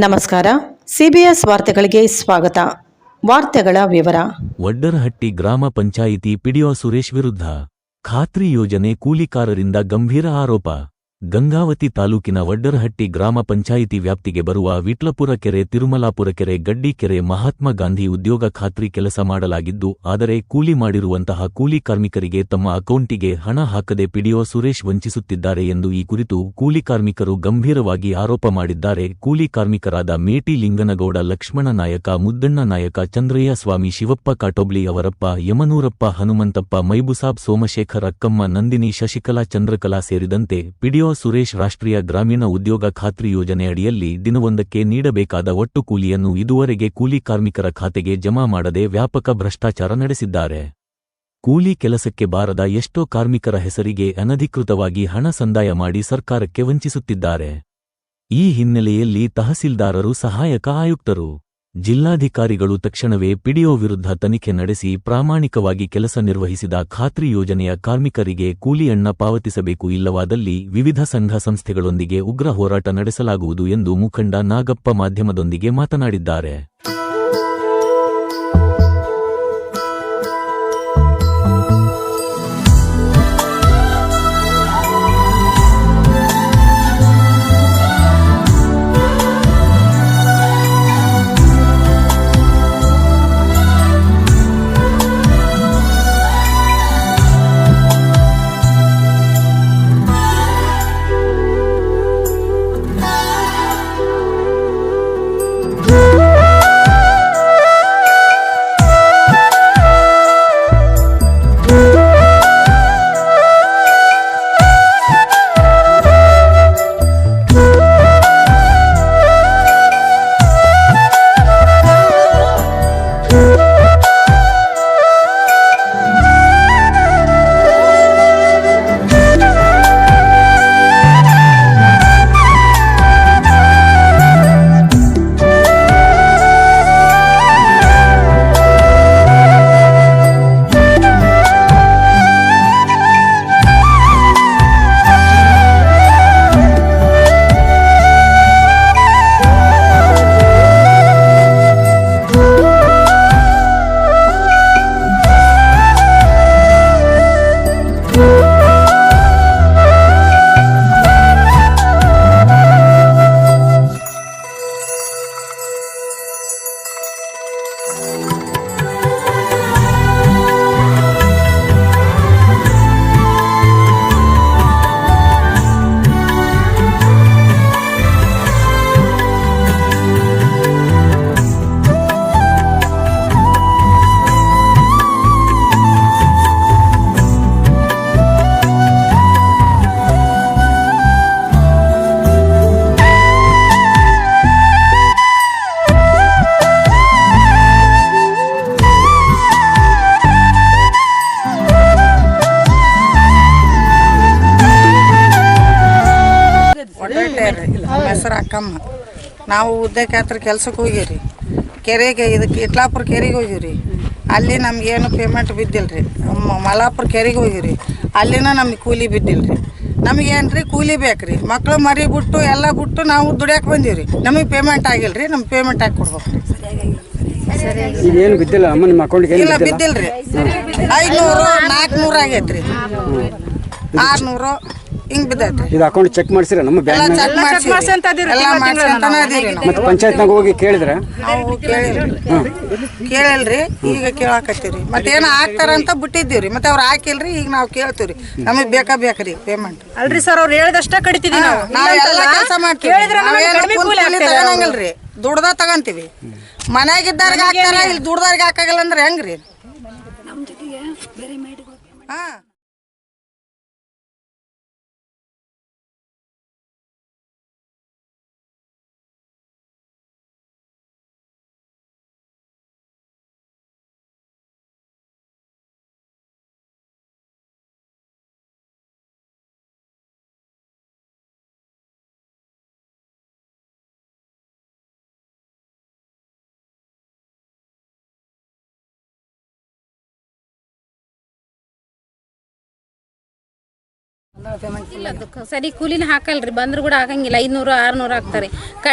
ನಮಸ್ಕಾರ. ಸಿಬಿಎಸ್ ವಾರ್ತೆಗಳಿಗೆ ಸ್ವಾಗತ. ವಾರ್ತೆಗಳ ವಿವರ. ವಡ್ಡರಹಟ್ಟಿ ಗ್ರಾಮ ಪಂಚಾಯಿತಿ ಪಿಡಿಒ ಸುರೇಶ್ ವಿರುದ್ಧ ಖಾತ್ರಿ ಯೋಜನೆ ಕೂಲಿಕಾರರಿಂದ ಗಂಭೀರ ಆರೋಪ. ಗಂಗಾವತಿ ತಾಲೂಕಿನ ವಡ್ಡರಹಟ್ಟಿ ಗ್ರಾಮ ಪಂಚಾಯಿತಿ ವ್ಯಾಪ್ತಿಗೆ ಬರುವ ವಿಟ್ಲಪುರ ಕೆರೆ, ತಿರುಮಲಾಪುರ ಕೆರೆ, ಗಡ್ಡಿ ಕೆರೆ ಮಹಾತ್ಮ ಗಾಂಧಿ ಉದ್ಯೋಗ ಖಾತ್ರಿ ಕೆಲಸ ಮಾಡಲಾಗಿದ್ದು, ಆದರೆ ಕೂಲಿ ಮಾಡಿರುವಂತಹ ಕೂಲಿ ಕಾರ್ಮಿಕರಿಗೆ ತಮ್ಮ ಅಕೌಂಟಿಗೆ ಹಣ ಹಾಕದೆ ಪಿಡಿಒ ಸುರೇಶ್ ವಂಚಿಸುತ್ತಿದ್ದಾರೆ ಎಂದು ಈ ಕುರಿತು ಕೂಲಿ ಕಾರ್ಮಿಕರು ಗಂಭೀರವಾಗಿ ಆರೋಪ ಮಾಡಿದ್ದಾರೆ. ಕೂಲಿ ಕಾರ್ಮಿಕರಾದ ಮೇಟಿ ಲಿಂಗನಗೌಡ, ಲಕ್ಷ್ಮಣ ನಾಯಕ, ಮುದ್ದಣ್ಣ ನಾಯಕ, ಚಂದ್ರಯ್ಯ ಸ್ವಾಮಿ, ಶಿವಪ್ಪ ಕಾಟೋಬ್ಳಿ, ಅವರಪ್ಪ, ಯಮನೂರಪ್ಪ, ಹನುಮಂತಪ್ಪ, ಮೈಬುಸಾಬ್, ಸೋಮಶೇಖರ್, ಅಕ್ಕಮ್ಮ, ನಂದಿನಿ, ಶಶಿಕಲಾ, ಚಂದ್ರಕಲಾ ಸೇರಿದಂತೆ ಪಿಡಿಒ ಸುರೇಶ್ ರಾಷ್ಟ್ರೀಯ ಗ್ರಾಮೀಣ ಉದ್ಯೋಗ ಖಾತ್ರಿ ಯೋಜನೆ ಅಡಿಯಲ್ಲಿ ದಿನವೊಂದಕ್ಕೆ ನೀಡಬೇಕಾದ ಒಟ್ಟು ಕೂಲಿಯನ್ನು ಇದುವರೆಗೆ ಕೂಲಿ ಕಾರ್ಮಿಕರ ಖಾತೆಗೆ ಜಮಾ ಮಾಡದೆ ವ್ಯಾಪಕ ಭ್ರಷ್ಟಾಚಾರ ನಡೆಸಿದ್ದಾರೆ. ಕೂಲಿ ಕೆಲಸಕ್ಕೆ ಬಾರದ ಎಷ್ಟೋ ಕಾರ್ಮಿಕರ ಹೆಸರಿಗೆ ಅನಧಿಕೃತವಾಗಿ ಹಣ ಸಂದಾಯ ಮಾಡಿ ಸರ್ಕಾರಕ್ಕೆ ವಂಚಿಸುತ್ತಿದ್ದಾರೆ. ಈ ಹಿನ್ನೆಲೆಯಲ್ಲಿ ತಹಸೀಲ್ದಾರರು, ಸಹಾಯಕ ಆಯುಕ್ತರು, ಜಿಲ್ಲಾಧಿಕಾರಿಗಳು ತಕ್ಷಣವೇ ಪಿಡಿಒ ವಿರುದ್ಧ ತನಿಖೆ ನಡೆಸಿ ಪ್ರಾಮಾಣಿಕವಾಗಿ ಕೆಲಸ ನಿರ್ವಹಿಸಿದ ಖಾತ್ರಿ ಯೋಜನೆಯ ಕಾರ್ಮಿಕರಿಗೆ ಕೂಲಿ ಹಣ ಪಾವತಿಸಬೇಕು. ಇಲ್ಲವಾದಲ್ಲಿ ವಿವಿಧ ಸಂಘ ಸಂಸ್ಥೆಗಳೊಂದಿಗೆ ಉಗ್ರ ಹೋರಾಟ ನಡೆಸಲಾಗುವುದು ಎಂದು ಮುಖಂಡ ನಾಗಪ್ಪ ಮಾಧ್ಯಮದೊಂದಿಗೆ ಮಾತನಾಡಿದ್ದಾರೆ. ಹೆಸರು ಅಕ್ಕಮ್ಮ. ನಾವು ಉದ್ಯೋಗ ಕೆಲ್ಸಕ್ಕೆ ಹೋಗಿವ್ರಿ. ಕೆರೆಗೆ ಇದಕ್ಕೆ ಇಟ್ಲಾಪುರ ಕೆರೆಗೆ ಹೋಗಿವ್ರಿ. ಅಲ್ಲಿ ನಮ್ಗೇನು ಪೇಮೆಂಟ್ ಬಿದ್ದಿಲ್ರಿ. ಮಲಾಪುರ ಕೆರೆಗೆ ಹೋಗಿವ್ರಿ. ಅಲ್ಲಿನ ನಮ್ಗೆ ಕೂಲಿ ಬಿದ್ದಿಲ್ರಿ. ನಮಗೇನು ರೀ ಕೂಲಿ ಬೇಕ್ರಿ. ಮಕ್ಳು ಮರಿ ಬಿಟ್ಟು ಎಲ್ಲ ಬಿಟ್ಟು ನಾವು ದುಡಿಯಕ್ಕೆ ಬಂದೀವ್ರಿ. ನಮಗೆ ಪೇಮೆಂಟ್ ಆಗಿಲ್ರಿ. ನಮ್ಗೆ ಪೇಮೆಂಟ್ ಹಾಕಿ ಕೊಡ್ಬೇಕು. ಇಲ್ಲ ಬಿದ್ದಿಲ್ರಿ. 500 400 ಆಗೈತ್ರಿ. 600 ಹಿಂಗ್ ಬಿದ್ದೈತ್ರಿ. ಇದು ಅಕೌಂಟ್ ಚೆಕ್ ಮಾಡಿಸಿರ ನಮ್ಮ ಬ್ಯಾಂಕ್ ಮತ್ತೆ ಪಂಚಾಯತ್ನಾಗ ಹೋಗಿ ಕೇಳಿದ್ರೆ ನಾವು ಕೇಳಿಲ್ರಿ. ಈಗ ಕೇಳಾಕತ್ತೀವ್ರಿ. ಮತ್ತೆ ಏನೋ ಹಾಕ್ತಾರಂತ ಬಿಟ್ಟಿದ್ದೀವ್ರಿ. ಮತ್ತೆ ಅವ್ರು ಹಾಕಿಲ್ರಿ. ಈಗ ನಾವು ಕೇಳ್ತೀವ್ರಿ. ನಮಗೆ ಬೇಕ್ರಿ ಪೇಮೆಂಟ್. ಅಲ್ರಿ ಸರ್, ಅವ್ರು ಹೇಳ್ದಷ್ಟ ಕಡಿತೀವಿ. ನಾವು ಎಲ್ಲ ಕೆಲಸ ಮಾಡ್ತೀವಿ. ತಗೊಳಂಗಿಲ್ರಿ. ದುಡ್ದ ತಗಂತೀವಿ. ಮನ್ಯಾಗಿದ್ದಾರ್ಗೆ ಹಾಕ್ತಾರ, ಇಲ್ಲಿ ದುಡ್ದವ್ರಿಗೆ ಹಾಕಾಗಲ್ಲ ಅಂದ್ರೆ ಹೆಂಗ್ರಿ? ಹಾ. ಇಲ್ಲ ಸರಿ ಕೂಲಿನ ಹಾಕಲ್ರಿ, ಬಂದ್ರು ಕೂಡ ಹಾಕಂಗಿಲ್ಲ. 500 600 ಹಾಕ್ತಾರೆ.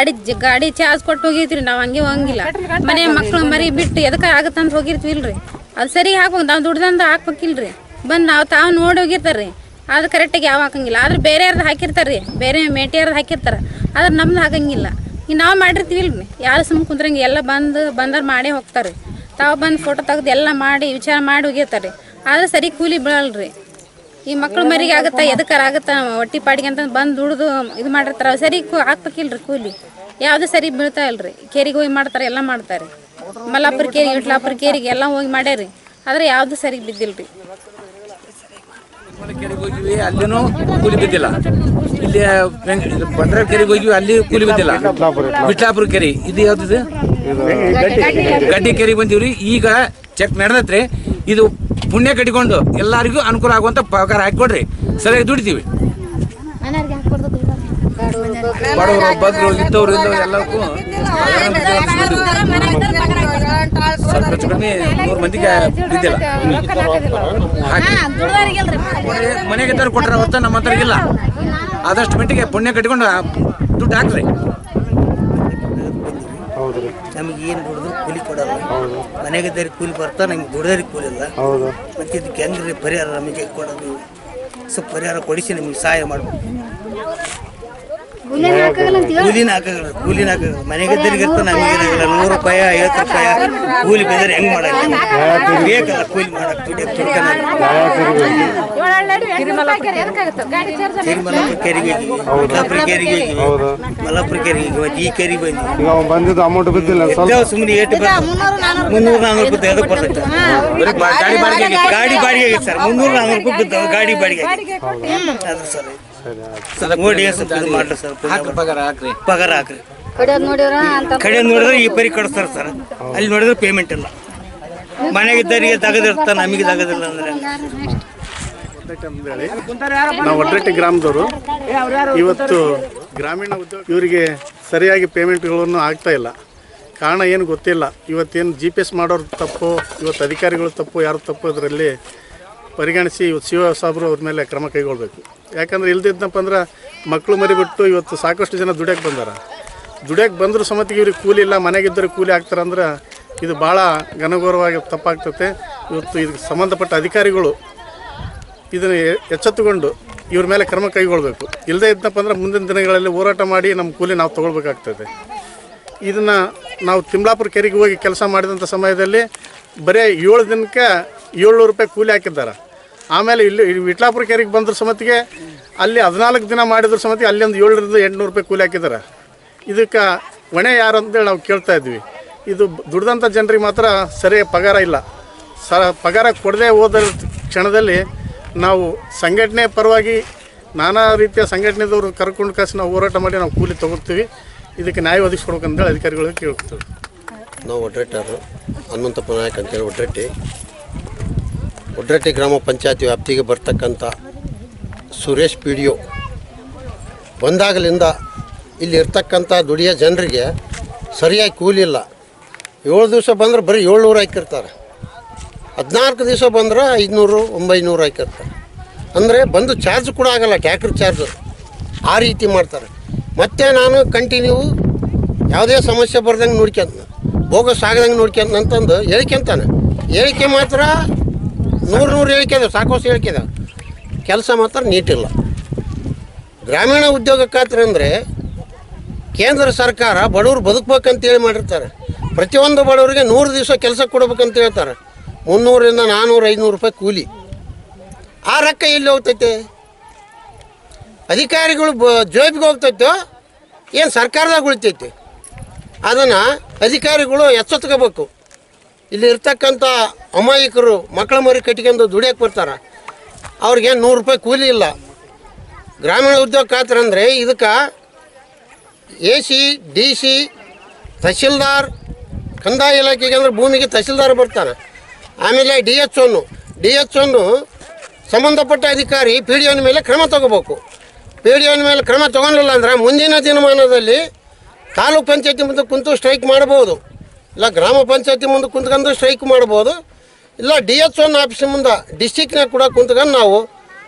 ಗಾಡಿ ಚಾರ್ಜ್ ಕೊಟ್ಟು ಹೋಗಿರ್ತೀವಿ ನಾವು, ಹಂಗೆ ಹೋಗಂಗಿಲ್ಲ. ಮನೆ ಮಕ್ಳು ಮರಿ ಬಿಟ್ಟು ಎದಕ್ಕೆ ಆಗತ್ತಂತ ಹೋಗಿರ್ತೀವಿಲ್ರಿ, ಅದು ಸರಿ ಹಾಕ್ಬೇಕು. ನಾವು ದುಡ್ದಂತ ಹಾಕ್ಬೇಕಿಲ್ರಿ. ಬಂದು ತಾವು ನೋಡಿ ಹೋಗಿರ್ತಾರ್ರಿ, ಅದು ಕರೆಕ್ಟಾಗಿ ಯಾವ ಹಾಕಂಗಿಲ್ಲ. ಆದ್ರೆ ಬೇರೆಯವ್ರದ್ದು ಹಾಕಿರ್ತಾರ್ರಿ, ಬೇರೆ ಮೇಟಿಯವ್ರದ್ದು ಹಾಕಿರ್ತಾರೆ, ಆದ್ರೆ ನಮ್ದು ಹಾಕಂಗಿಲ್ಲ. ಈಗ ನಾವು ಮಾಡಿರ್ತೀವಿಲ್ರಿ, ಯಾರು ಸುಮ್ಮನೆ ಕುಂದ್ರಂಗೆ ಎಲ್ಲ ಬಂದವ್ರು ಮಾಡೇ ಹೋಗ್ತಾರೆ. ತಾವು ಬಂದು ಫೋಟೋ ತೆಗೆದು ಎಲ್ಲ ಮಾಡಿ ವಿಚಾರ ಮಾಡಿ ಹೋಗಿರ್ತಾರೆ, ಆದ್ರೆ ಸರಿ ಕೂಲಿ ಬೀಳಲ್ರಿ. ಈ ಮಕ್ಳು ಮರಿಗೆ ಆಗುತ್ತಾ ಎದಕ್ಕಾರ ಆಗುತ್ತಾ ಹೊಟ್ಟಿ ಪಾಡಿಗೆ ಅಂತ ಬಂದು ದುಡ್ದು ಇದು ಮಾಡಿರ್ತಾರೆ, ಸರಿ ಹಾಕ್ಬೇಕಿಲ್ರಿ ಕೂಲಿ. ಯಾವುದು ಸರಿ ಬೀಳ್ತಾ ಇಲ್ರಿ. ಕೇರಿಗೆ ಹೋಗಿ ಮಾಡ್ತಾರೆ, ಎಲ್ಲ ಮಾಡ್ತಾರೆ. ಮಲ್ಲಾಪುರ ಕೇರಿ ವಿಟ್ಲಾಪುರ ಕೇರಿಗೆ ಎಲ್ಲ ಹೋಗಿ ಮಾಡ್ಯಾರಿ, ಆದರೆ ಯಾವುದು ಸರಿ ಬಿದ್ದಿಲ್ರಿ. ಕೆರೆಗೆ ಹೋಗಿವಿ, ಅಲ್ಲಿನೂ ಕೂಲಿ ಬಿದ್ದಿಲ್ಲ. ಇಲ್ಲಿ ಬಂದ್ರ ಕೆರೆಗೆ ಹೋಗಿವಿ, ಅಲ್ಲಿ ಕೂಲಿ ಬಿದ್ದಿಲ್ಲ. ವಿಟ್ಲಾಪುರ ಕೆರೆ ಇದು ಯಾವ್ದು, ಗಡ್ಡಿ ಕೆರೆಗೆ ಬಂದೀವ್ರಿ. ಈಗ ಚೆಕ್ ನಡೆದತ್ರಿ. ಇದು ಪುಣ್ಯ ಕಟ್ಟಿಕೊಂಡು ಎಲ್ಲರಿಗೂ ಅನುಕೂಲ ಆಗುವಂತ ಪಗಾರ ಹಾಕಿಕೊಡ್ರಿ, ಸರಿಯಾಗಿ ದುಡಿತೀವಿ. ಬಡವರು ಬಗ್ರು ಇದ್ದವ್ರು ಎಲ್ಲಕ್ಕೂ ಸ್ವಲ್ಪ ಹೆಚ್ಚು ಕಮ್ಮಿ 100 ಮಂದಿಗೆ ಬಿದ್ದಿಲ್ಲ. ಮನೆಗೆ ತರ ಕೊಟ್ಟರೆ ಹೊತ್ತ ನಮ್ಮ ಹತ್ರ ಇಲ್ಲ. ಆದಷ್ಟು ಮಟ್ಟಿಗೆ ಪುಣ್ಯ ಕಟ್ಟಿಕೊಂಡು ದುಡ್ಡು ಹಾಕ್ರಿ. ನಮಗೆ ಏನು ದುಡಿದ್ರು ಕೂಲಿ ಕೊಡಲ್ಲ. ಮನೆಗೆ ದಾರಿ ಕೂಲಿ ಬರ್ತಾ ನಮ್ಗೆ ದುಡ್ದಾರಿ ಕೂಲಿ ಇಲ್ಲ. ಮತ್ತೆ ಇದಕ್ಕೆ ಹೆಂಗ್ರಿ ಪರಿಹಾರ ನಮಗೆ ಕೊಡೋದು? ಸ್ವಲ್ಪ ಪರಿಹಾರ ಕೊಡಿಸಿ ನಮಗೆ ಸಹಾಯ ಮಾಡ್ಬೇಕು. ಕೂಲಿನ ಹಾಕಲ್ಲ, ಕೂಲಿನ ಹಾಕಲ್ಲ. ಮನೆಗೆ ದಾರಿಗೆ ಇರ್ತಾ ನಮಗೆ 100 ರೂಪಾಯಿ 50 ರೂಪಾಯಿ ಕೂಲಿ ಬೆಂದ್ರೆ ಹೆಂಗ್ ಮಾಡಲ್ಲ? ಬೇಕಲ್ಲ ಕೂಲಿ ಮಾಡಕ್. ತಿರುಮಲಾಪುರ ಕೆರೆಗೆ ವಿಟ್ಲಾಪುರ ಕೆರೆಗೆ ಮಲ್ಲಾಪುರ ಕೆರೆಗೆ ಈ ಕೆರೆಗೆ ಬಂದಿದ್ದು ಅಮೌಂಟ್ ಬಿದ್ದಿಲ್ಲ. ಸುಮ್ಮನೆ ಏಟು 300-400 ರೂಪಾಯಿ ಅದಕ್ಕೆ ಬರ್ತೈತೆ. ಗಾಡಿ ಬಾಡಿಗೆ ಆಗೈತೆ ಸರ್, 300-400 ರೂಪಾಯಿ ಬಿದ್ದಾವೆ ಗಾಡಿ ಬಾಡಿಗೆ. ಅದು ಸರ್ ನೋಡಿ ಮಾಡ್ರಿ ಸರ್, ಪಗಾರ ಹಾಕ್ರಿ. ಕಡೆ ನೋಡಿದ್ರೆ ಈ ಪರಿ ಕಳಿಸ್ತಾರೆ ಸರ್, ಅಲ್ಲಿ ನೋಡಿದ್ರೆ ಪೇಮೆಂಟ್ ಇಲ್ಲ. ಮನೆಗಿದ್ದರಿಗೆ ತಗದಿರ್ತ, ನಮಗೆ ತಗದಿಲ್ಲ ಅಂದ್ರೆ. ನಾವು ಒಡ್ರಟ್ಟಿ ಗ್ರಾಮದವರು. ಇವತ್ತು ಗ್ರಾಮೀಣ ಉದ್ಯೋಗ ಇವರಿಗೆ ಸರಿಯಾಗಿ ಪೇಮೆಂಟ್ಗಳನ್ನು ಆಗ್ತಾ ಇಲ್ಲ. ಕಾರಣ ಏನು ಗೊತ್ತಿಲ್ಲ. ಇವತ್ತೇನು GPS ಮಾಡೋರು ತಪ್ಪು, ಇವತ್ತು ಅಧಿಕಾರಿಗಳು ತಪ್ಪು, ಯಾರು ತಪ್ಪು ಅದರಲ್ಲಿ ಪರಿಗಣಿಸಿ ಇವತ್ತು ಸಿ.ಒ ಸಾಬ್ರು ಅವ್ರ ಮೇಲೆ ಕ್ರಮ ಕೈಗೊಳ್ಬೇಕು. ಯಾಕಂದರೆ ಇಲ್ದಿದ್ದಪ್ಪ ಅಂದ್ರೆ ಮಕ್ಕಳು ಮರಿಬಿಟ್ಟು ಇವತ್ತು ಸಾಕಷ್ಟು ಜನ ದುಡಿಯೋಕ್ಕೆ ಬಂದರೂ ಸಮೇತ ಇವ್ರಿಗೆ ಕೂಲಿ ಇಲ್ಲ, ಮನೆಗಿದ್ದರೆ ಕೂಲಿ ಆಗ್ತಾರಂದ್ರೆ ಇದು ಭಾಳ ಘನಘೋರವಾಗಿ ತಪ್ಪಾಗ್ತದೆ. ಇವತ್ತು ಇದಕ್ಕೆ ಸಂಬಂಧಪಟ್ಟ ಅಧಿಕಾರಿಗಳು ಇದನ್ನು ಎಚ್ಚೆತ್ತುಕೊಂಡು ಇವ್ರ ಮೇಲೆ ಕ್ರಮ ಕೈಗೊಳ್ಳಬೇಕು. ಇಲ್ಲದೇ ಇದ್ದಪ್ಪ ಅಂದ್ರೆ ಮುಂದಿನ ದಿನಗಳಲ್ಲಿ ಹೋರಾಟ ಮಾಡಿ ನಮ್ಮ ಕೂಲಿ ನಾವು ತೊಗೊಳ್ಬೇಕಾಗ್ತದೆ. ಇದನ್ನು ನಾವು ತಿಮ್ಲಾಪುರ ಕೆರೆಗೆ ಹೋಗಿ ಕೆಲಸ ಮಾಡಿದಂಥ ಸಮಯದಲ್ಲಿ ಬರೀ 7 ದಿನಕ್ಕೆ 700 ರೂಪಾಯಿ ಕೂಲಿ ಹಾಕಿದ್ದಾರೆ. ಆಮೇಲೆ ಇಲ್ಲಿ ವಿಟ್ಲಾಪುರ ಕೆರೆಗೆ ಬಂದ್ರ ಸಮೇತಿಗೆ ಅಲ್ಲಿ 14 ದಿನ ಮಾಡಿದ್ರ ಸಮೇತಿಗೆ ಅಲ್ಲಿ ಒಂದು 700-800 ರೂಪಾಯಿ ಕೂಲಿ ಹಾಕಿದ್ದಾರೆ. ಇದಕ್ಕೆ ಹೊಣೆ ಯಾರು ಅಂತೇಳಿ ನಾವು ಕೇಳ್ತಾ ಇದ್ವಿ. ಇದು ದುಡ್ದಂಥ ಜನರಿಗೆ ಮಾತ್ರ ಸರಿಯಾಗಿ ಪಗಾರ ಇಲ್ಲ. ಪಗಾರ ಕೊಡದೆ ಹೋದ ಕ್ಷಣದಲ್ಲಿ ನಾವು ಸಂಘಟನೆ ಪರವಾಗಿ ನಾನಾ ರೀತಿಯ ಸಂಘಟನೆದವರು ಕರ್ಕೊಂಡು ಕಳಿಸಿ ನಾವು ಹೋರಾಟ ಮಾಡಿ ನಾವು ಕೂಲಿ ತೊಗೊಳ್ತೀವಿ. ಇದಕ್ಕೆ ನ್ಯಾಯ ಒದಗಿಸ್ಕೊಡ್ಬೇಕಂತೇಳಿ ಅಧಿಕಾರಿಗಳಿಗೆ ಕೇಳ್ತೀವಿ. ನಾವು ಒಡ್ರಟ್ಟರು ಹನುಮಂತಪ್ಪ ನಾಯಕ್ ಅಂತೇಳಿ ಒಡ್ರಟ್ಟಿ ಗ್ರಾಮ ಪಂಚಾಯತಿ ವ್ಯಾಪ್ತಿಗೆ ಬರ್ತಕ್ಕಂಥ ಸುರೇಶ್ PDO ಬಂದಾಗಲಿಂದ ಇಲ್ಲಿ ಇರ್ತಕ್ಕಂಥ ದುಡಿಯೋ ಜನರಿಗೆ ಸರಿಯಾಗಿ ಕೂಲಿ ಇಲ್ಲ. 7 ದಿವಸ ಬಂದ್ರೆ ಬರೀ 700 ಹಾಕಿರ್ತಾರೆ. 14 ದಿವಸ ಬಂದ್ರೆ 500-900 ಹಾಕಿರ್ತಾರೆ. ಅಂದರೆ ಬಂದು ಚಾರ್ಜ್ ಕೂಡ ಆಗಲ್ಲ, ಟ್ಯಾಕ್ಟ್ರ್ ಚಾರ್ಜ್. ಆ ರೀತಿ ಮಾಡ್ತಾರೆ. ಮತ್ತು ನಾನು ಕಂಟಿನ್ಯೂ ಯಾವುದೇ ಸಮಸ್ಯೆ ಬರ್ದಂಗೆ ನೋಡ್ಕೊಂತ, ಬೋಗಸ್ ಆಗದಂಗೆ ನೋಡ್ಕೊಂತ ಅಂತಂದು ಹೇಳ್ಕೊಂತಾನೆ. ಹೇಳಿಕೆ ಮಾತ್ರ 100 ಹೇಳಿಕೆದ, ಸಾಕಷ್ಟು ಹೇಳಿಕೆದ, ಕೆಲಸ ಮಾತ್ರ ನೀಟಿಲ್ಲ. ಗ್ರಾಮೀಣ ಉದ್ಯೋಗ ಖಾತ್ರಿ ಅಂದರೆ ಕೇಂದ್ರ ಸರ್ಕಾರ ಬಡವರು ಬದುಕಬೇಕಂತೇಳಿ ಮಾಡಿರ್ತಾರೆ. ಪ್ರತಿಯೊಂದು ಬಡವರಿಗೆ 100 ದಿವಸ ಕೆಲಸ ಕೊಡ್ಬೇಕಂತ ಹೇಳ್ತಾರೆ. 300-400-500 ರೂಪಾಯಿ ಕೂಲಿ. ಆ ರೊಕ್ಕ ಎಲ್ಲಿ ಹೋಗ್ತೈತೆ? ಅಧಿಕಾರಿಗಳು ಜೋಬಿಗೆ ಹೋಗ್ತೈತೋ ಏನು ಸರ್ಕಾರದಾಗ ಉಳಿತೈತೆ? ಅದನ್ನು ಅಧಿಕಾರಿಗಳು ಎಚ್ಚೆತ್ಕೋಬೇಕು. ಇಲ್ಲಿ ಇರ್ತಕ್ಕಂಥ ಅಮಾಯಕರು ಮಕ್ಕಳ ಮರಿ ಕಟ್ಕೊಂಡು ದುಡಿಯೋಕೆ ಬರ್ತಾರೆ, ಅವ್ರಿಗೆ 100 ರೂಪಾಯಿ ಕೂಲಿ ಇಲ್ಲ. ಗ್ರಾಮೀಣ ಉದ್ಯೋಗ ಖಾತ್ರಿ ಅಂದರೆ ಇದಕ್ಕೆ AC, DC, ತಹಶೀಲ್ದಾರ್, ಕಂದಾಯ ಇಲಾಖೆಗೆ ಅಂದರೆ ಭೂಮಿಗೆ ತಹಶೀಲ್ದಾರ್ ಬರ್ತಾನೆ. ಆಮೇಲೆ DH1 ಸಂಬಂಧಪಟ್ಟ ಅಧಿಕಾರಿ PDO ಮೇಲೆ ಕ್ರಮ ತಗೋಬೇಕು. PDO ಮೇಲೆ ಕ್ರಮ ತಗೊಳ್ಳಿಲ್ಲ ಅಂದ್ರೆ ಮುಂದಿನ ದಿನಮಾನದಲ್ಲಿ ತಾಲೂಕು ಪಂಚಾಯತಿ ಮುಂದೆ ಕುಂತು ಸ್ಟ್ರೈಕ್ ಮಾಡ್ಬೋದು, ಇಲ್ಲ ಗ್ರಾಮ ಪಂಚಾಯತಿ ಮುಂದೆ ಕುಂತ್ಕೊಂಡು ಸ್ಟ್ರೈಕ್ ಮಾಡ್ಬೋದು, ಇಲ್ಲ DH1 ಆಫೀಸ್ ಮುಂದೆ ಡಿಸ್ಟಿಕ್ನಾಗ ಕೂಡ ಕುಂತ್ಕೊಂಡು ನಾವು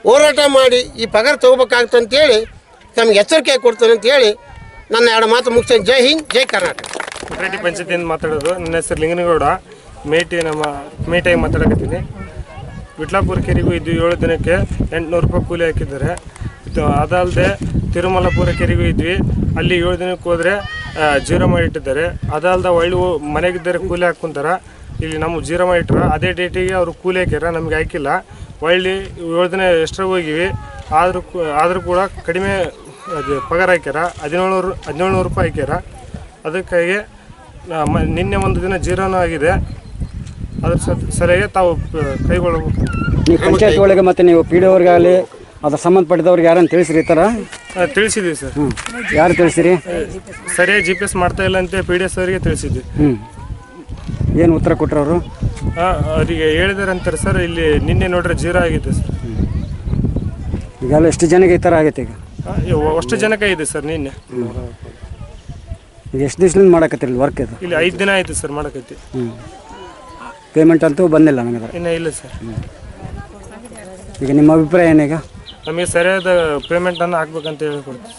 ಹೋರಾಟ ಮಾಡಿ ಈ ಪಗಾರ ತೊಗೋಬೇಕಾಗ್ತಂತೇಳಿ ನಮ್ಗೆ ಎಚ್ಚರಿಕೆ ಕೊಡ್ತಾನೆ ಅಂತೇಳಿ ನನ್ನ 2 ಮಾತು ಮುಗಿಸ್ತೇನೆ. ಜೈ ಹಿಂದ್, ಜೈ ಕರ್ನಾಟಕ. ಕುಟ್ರೆಡ್ಡಿ ಪಂಚಾಯತಿಯಿಂದ ಮಾತಾಡೋದು. ನನ್ನ ಹೆಸರು ಲಿಂಗನಗೌಡ, ಮೇಟಿಯಾಗಿ ಮಾತಾಡಕತ್ತೀನಿ. ವಿಟ್ಲಾಪುರ ಕೆರೆಗೂ ಇದ್ದು 7 ದಿನಕ್ಕೆ 800 ರೂಪಾಯಿ ಕೂಲಿ ಹಾಕಿದ್ದಾರೆ. ಅದಲ್ಲದೆ ತಿರುಮಲಪುರ ಕೆರೆಗೂ ಇದ್ವಿ, ಅಲ್ಲಿ 7 ದಿನಕ್ಕೆ ಹೋದರೆ 0 ಮಾಡಿಟ್ಟಿದ್ದಾರೆ. ಅದಲ್ಲದೆ ಒಳ್ಳೆ ಮನೆಗಿದ್ದರೆ ಕೂಲಿ ಹಾಕ್ಕೊಂತಾರ. ಇಲ್ಲಿ ನಮ್ಮ 0 ಮಾಡಿಟ್ರ ಅದೇ ಡೇಟಿಗೆ ಅವರು ಕೂಲಿ ಹಾಕ್ಯಾರ, ನಮ್ಗೆ ಹಾಕಿಲ್ಲ. ಒಳ್ಳೆ 7 ದಿನ ಎಕ್ಸ್ಟ್ರಾ ಹೋಗಿವಿ, ಆದರೂ ಕೂಡ ಕಡಿಮೆ ಅದು ಪಗಾರ ಹಾಕ್ಯಾರ. 1700 ರೂಪಾಯಿ ಹಾಕ್ಯಾರ. ಅದಕ್ಕಾಗಿ ನಿನ್ನೆ 1 ದಿನ 0 ಆಗಿದೆ. ಅದ್ರ ಸರಿಯಾಗಿ ತಾವು ಕೈಗೊಳ್ಳಬೇಕು. ನೀವು ಪಂಚಾಯತ್ ಒಳಗೆ ಮತ್ತು ನೀವು ಪಿ ಡಿ ಅವ್ರಿಗಾಗಲಿ ಅದ್ರ ಸಂಬಂಧಪಟ್ಟಿದವ್ರಿಗೆ ಯಾರನ್ನು ತಿಳಿಸಿರಿ ಈ ಥರ? ತಿಳಿಸಿದ್ದೀವಿ ಸರ್. ಯಾರು ತಿಳಿಸಿರಿ? ಸರಿಯಾಗಿ GPS ಮಾಡ್ತಾ ಇಲ್ಲ ಅಂತ PS ಅವರಿಗೆ ತಿಳಿಸಿದ್ವಿ. ಏನು ಉತ್ತರ ಕೊಟ್ಟರು ಅವರು? ಅವರಿಗೆ ಹೇಳಿದಾರೆ ಅಂತಾರೆ ಸರ್. ಇಲ್ಲಿ ನಿನ್ನೆ ನೋಡ್ರೆ 0 ಆಗಿದೆ ಸರ್. ಈಗೆಲ್ಲ ಎಷ್ಟು ಜನಕ್ಕೆ ಈ ಥರ ಆಗೈತೆ? ಈಗ ಅಷ್ಟು ಜನಕ್ಕೆ ಇದೆ ಸರ್. ನಿನ್ನೆ ಈಗ ಎಷ್ಟು ದಿವಸದಿಂದ ಮಾಡಕತ್ತೀರಿ ವರ್ಕ್ ಇದು? ಇಲ್ಲಿ 5 ದಿನ ಆಯಿತು ಸರ್ ಮಾಡಕತ್ತಿ. ಪೇಮೆಂಟ್ ಅಂತೂ ಬಂದಿಲ್ಲ ನಮಗೆ? ಇನ್ನೂ ಇಲ್ಲ ಸರ್. ಈಗ ನಿಮ್ಮ ಅಭಿಪ್ರಾಯ ಏನೀಗ? ನಮಗೆ ಸರಿಯಾದ ಪೇಮೆಂಟನ್ನು ಹಾಕ್ಬೇಕಂತ ಹೇಳ್ಕೊಡ್ತೀವಿ.